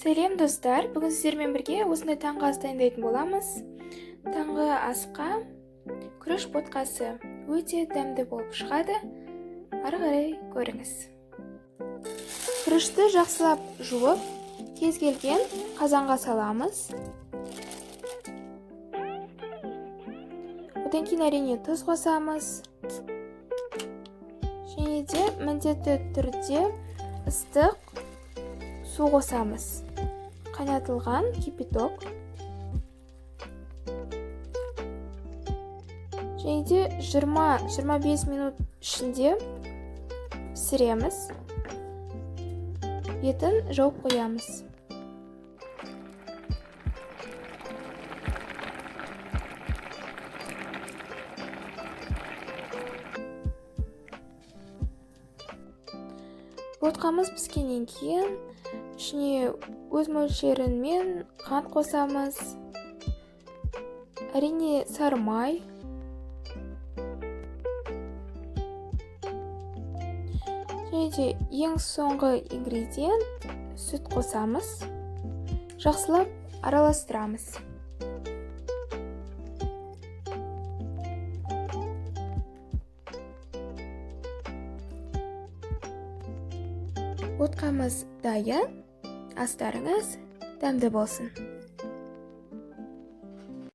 Сәлем достар, бүгін сіздермен бірге осындай таңғы ас дайындайтын боламыз. Таңғы асқа күріш ботқасы өте дәмді болып шығады. Ары қарай көріңіз. Күрішті жақсылап жуып, кез келген қазанға саламыз. Одан кейін әрине тұз қосамыз. Және де міндетті түрде ыстық су қосамыз. Қайнатылған кипяток. Және де 20-25 минут ішінде пісіреміз. Етін жауып қоямыз. Ботқамыз піскеннен кейін ішіне өз мөлшерімен қант қосамыз. Әрине сары май. Және де ең соңғы ингредиент сүт қосамыз. Жақсылап араластырамыз. Ботқамыз дайын. Астарыңыз дәмді болсын.